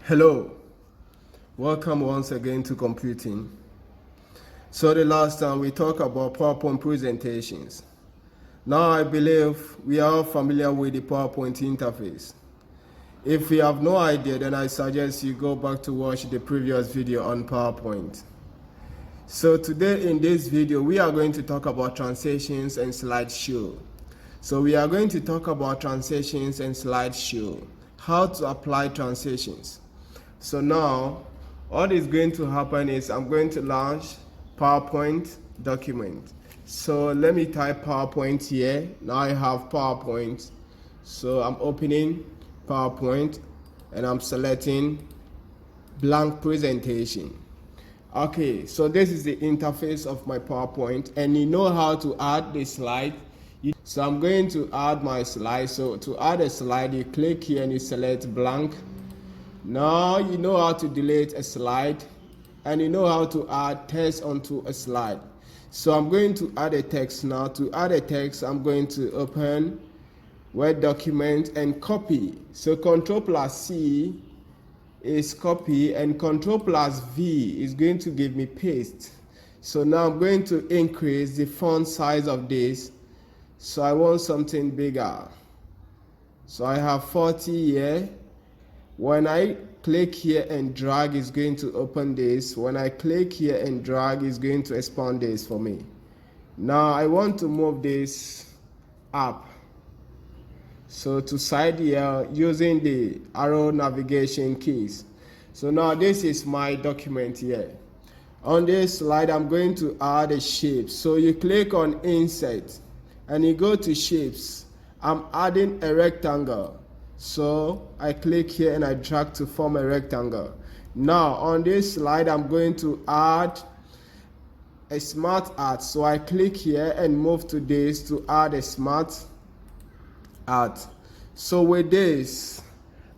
Hello, welcome once again to computing. So the last time we talked about PowerPoint presentations. Now I believe we are familiar with the PowerPoint interface. If you have no idea, then I suggest you go back to watch the previous video on PowerPoint. So today in this video, we are going to talk about transitions and slideshow. So we are going to talk about transitions and slideshow, how to apply transitions. So now, what is going to happen is I'm going to launch PowerPoint document. So let me type PowerPoint here. Now I have PowerPoint. So I'm opening PowerPoint and I'm selecting blank presentation. Okay, so this is the interface of my PowerPoint, and you know how to add the slide. So I'm going to add my slide. So to add a slide, you click here and you select blank. Now you know how to delete a slide, and you know how to add text onto a slide. So I'm going to add a text now. To add a text, I'm going to open Word document and copy. So Ctrl+C is copy, and Ctrl+V is going to give me paste. So now I'm going to increase the font size of this. So I want something bigger. So I have 40 here. When I click here and drag, it's going to open this. When I click here and drag, it's going to expand this for me. Now I want to move this up. So to side here using the arrow navigation keys. So now this is my document here. On this slide, I'm going to add a shape. So you click on insert and you go to shapes. I'm adding a rectangle. So I click here and I drag to form a rectangle. Now on this slide, I'm going to add a smart art. So I click here and move to this to add a smart art. So with this,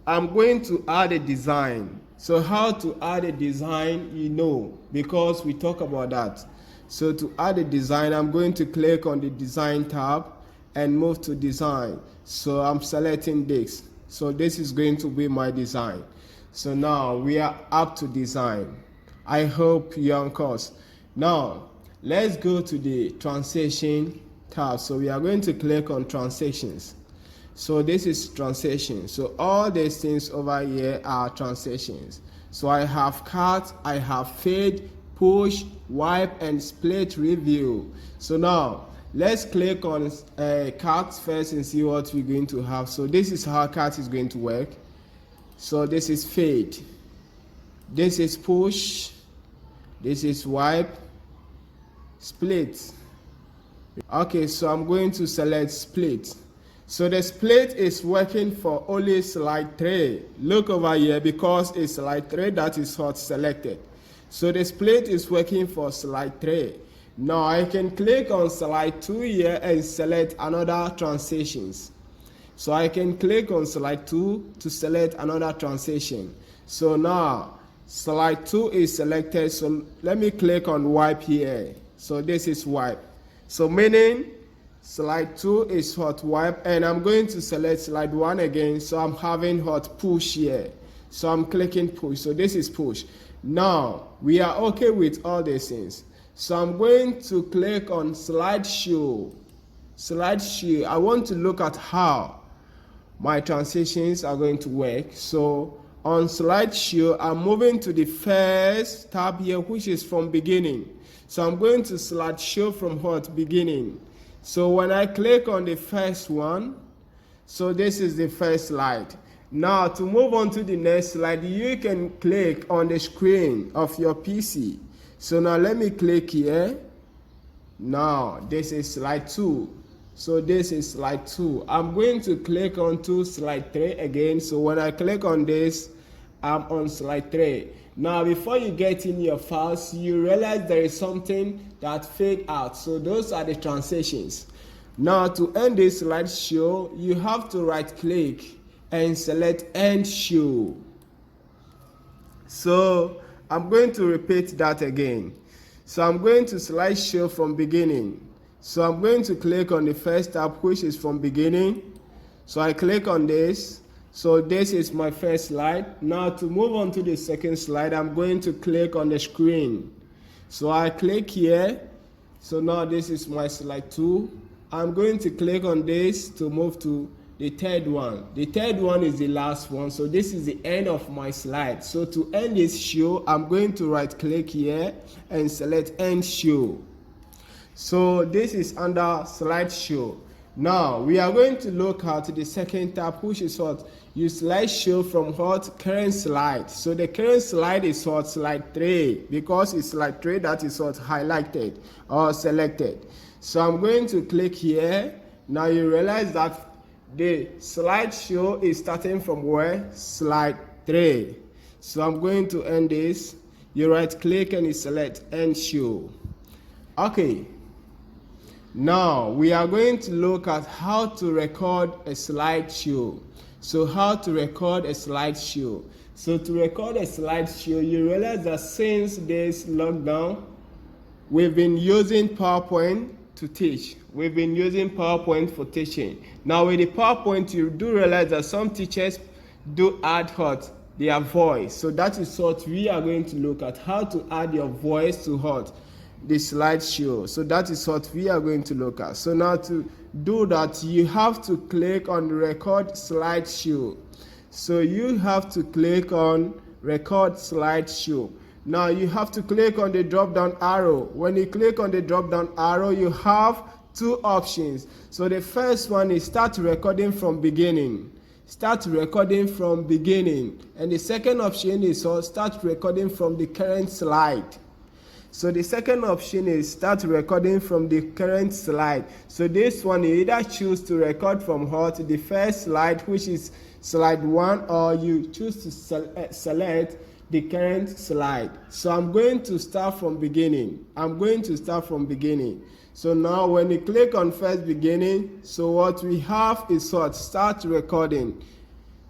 I'm going to add a design. So how to add a design, you know, because we talk about that. So to add a design, I'm going to click on the design tab and move to design. So I'm selecting this. So this is going to be my design. So now we are up to design. I hope you're on course. Now let's go to the transition tab. So we are going to click on transitions. So this is transition. So all these things over here are transitions. So I have cut, I have fade, push, wipe, and split review. So now let's click on cut first and see what we're going to have. So this is how cut is going to work. So this is fade, this is push, this is wipe, split. Okay, so I'm going to select split. So the split is working for only slide 3. Look over here, because it's slide 3 that is what's selected. So the split is working for slide 3. Now I can click on slide 2 here and select another transitions. So I can click on slide 2 to select another transition. So now slide 2 is selected. So let me click on wipe here. So this is wipe. So meaning slide 2 is hot wipe, and I'm going to select slide 1 again. So I'm having hot push here. So I'm clicking push. So this is push. Now we are okay with all these things. So I'm going to click on slideshow. Slideshow. I want to look at how my transitions are going to work. So on slideshow, I'm moving to the first tab here, which is from beginning. So I'm going to slideshow from what? Beginning. So when I click on the first one, so this is the first slide. Now to move on to the next slide, you can click on the screen of your PC. So now let me click here. Now this is slide 2. So this is slide 2. I'm going to click on to slide 3 again. So when I click on this, I'm on slide 3. Now before you get in your files, you realize there is something that fade out. So those are the transitions. Now to end this slideshow, you have to right click and select end show. So I'm going to repeat that again. So I'm going to slideshow from beginning. So I'm going to click on the first tab, which is from beginning. So I click on this. So this is my first slide. Now to move on to the second slide, I'm going to click on the screen. So I click here. So now this is my slide 2. I'm going to click on this to move to the third one. The third one is the last one. So this is the end of my slide. So to end this show, I'm going to right click here and select end show. So this is under slideshow. Now we are going to look at the second tab, which is what? Use slideshow from what? Current slide. So the current slide is what? Slide 3, because it's slide 3 that is what? Highlighted or selected. So I'm going to click here. Now you realize that the slideshow is starting from where? Slide 3. So I'm going to end this. You right click and you select end show. Okay. Now we are going to look at how to record a slideshow. So how to record a slideshow. So to record a slideshow, you realize that since this lockdown, we've been using PowerPoint to teach. We've been using PowerPoint for teaching. Now with the PowerPoint, you do realize that some teachers do add what? Their voice. So that is what we are going to look at, how to add your voice to what? The slideshow. So that is what we are going to look at. So now to do that, you have to click on record slideshow. So you have to click on record slideshow. Now you have to click on the drop down arrow. When you click on the drop down arrow, you have two options. So the first one is start recording from beginning. Start recording from beginning. And the second option is start recording from the current slide. So the second option is start recording from the current slide. So this one, you either choose to record from the first slide, which is slide 1, or you choose to select the current slide. So I'm going to start from beginning. So now when you click on first beginning, so what we have is start recording.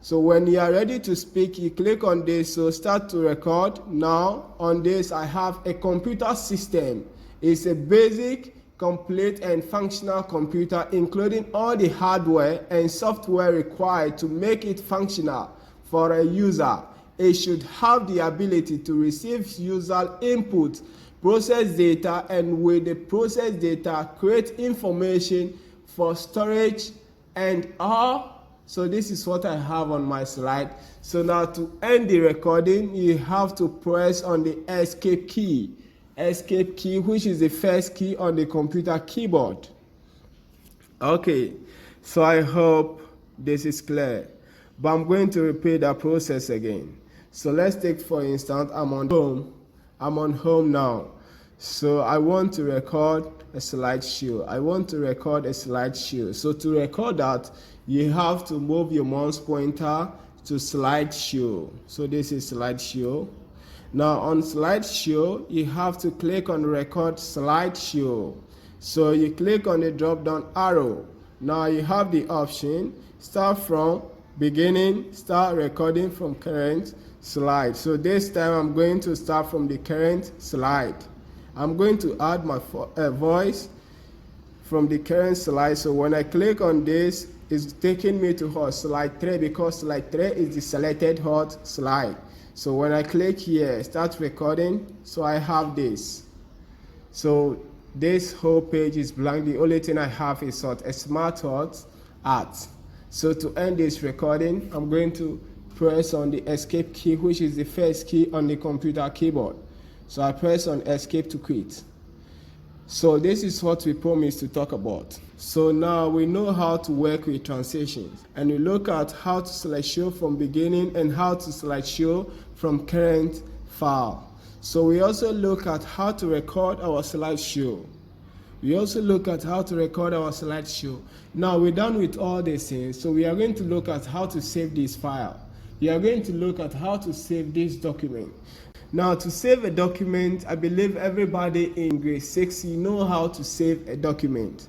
So when you are ready to speak, you click on this, so start to record. Now on this, I have a computer system. It's a basic, complete and functional computer, including all the hardware and software required to make it functional for a user. It should have the ability to receive user input, process data, and with the processed data, create information for storage and all. So this is what I have on my slide. So now to end the recording, you have to press on the escape key, which is the first key on the computer keyboard. Okay, so I hope this is clear, but I'm going to repeat that process again. So let's take, for instance, I'm on home now. So I want to record a slideshow. So to record that, you have to move your mouse pointer to slideshow. So this is slideshow. Now on slideshow, you have to click on record slideshow. So you click on the drop down arrow. Now you have the option start from beginning, start recording from current slide. So this time I'm going to start from the current slide. I'm going to add my voice from the current slide. So when I click on this, it's taking me to slide 3, because slide 3 is the selected slide. So when I click here, start recording, so I have this. So this whole page is blank. The only thing I have is a smart art. So to end this recording, I'm going to press on the escape key, which is the first key on the computer keyboard. So I press on escape to quit. So this is what we promised to talk about. So now we know how to work with transitions, and we look at how to slideshow from beginning and how to slideshow from current file. So we also look at how to record our slideshow. Now we're done with all these things, so we are going to look at how to save this file. We are going to look at how to save this document. Now to save a document, I believe everybody in grade 6, you know how to save a document.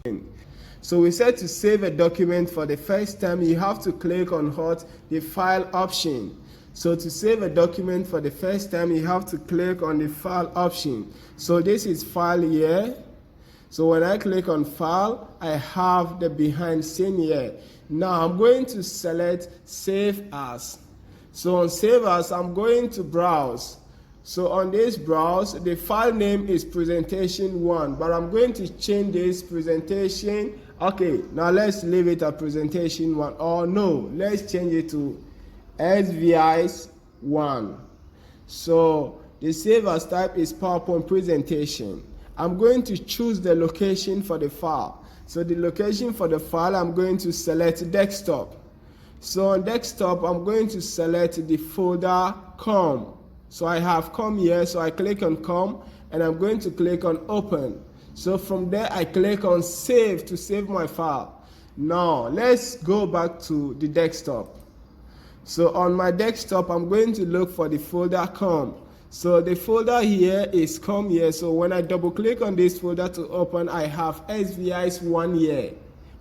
So we said to save a document for the first time, you have to click on the file option. So to save a document for the first time, you have to click on the file option. So this is file here. So when I click on file, I have the behind scene here. Now I'm going to select Save As. So on Save As, I'm going to browse. So on this browse, the file name is presentation 1, but I'm going to change this presentation. Okay, now let's leave it at presentation 1. Or no, let's change it to SVIs 1. So the save as type is PowerPoint presentation. I'm going to choose the location for the file. So the location for the file, I'm going to select desktop. So on desktop, I'm going to select the folder com. So I have com here, so I click on com and I'm going to click on open. So from there, I click on save to save my file. Now let's go back to the desktop. So on my desktop, I'm going to look for the folder com. So the folder here is com here. So when I double click on this folder to open, I have SVIs 1 here,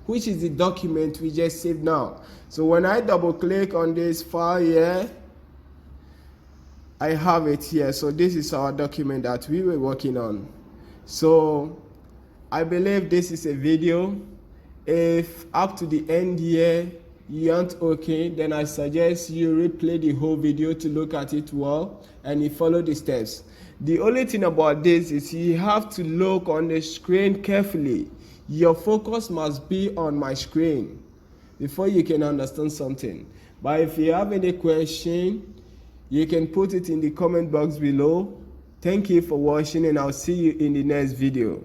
which is the document we just saved now. So when I double click on this file here, I have it here. So this is our document that we were working on. So I believe this is a video. If up to the end here you aren't okay, then I suggest you replay the whole video to look at it well and you follow the steps. The only thing about this is you have to look on the screen carefully. Your focus must be on my screen before you can understand something. But if you have any question, you can put it in the comment box below. Thank you for watching and I'll see you in the next video.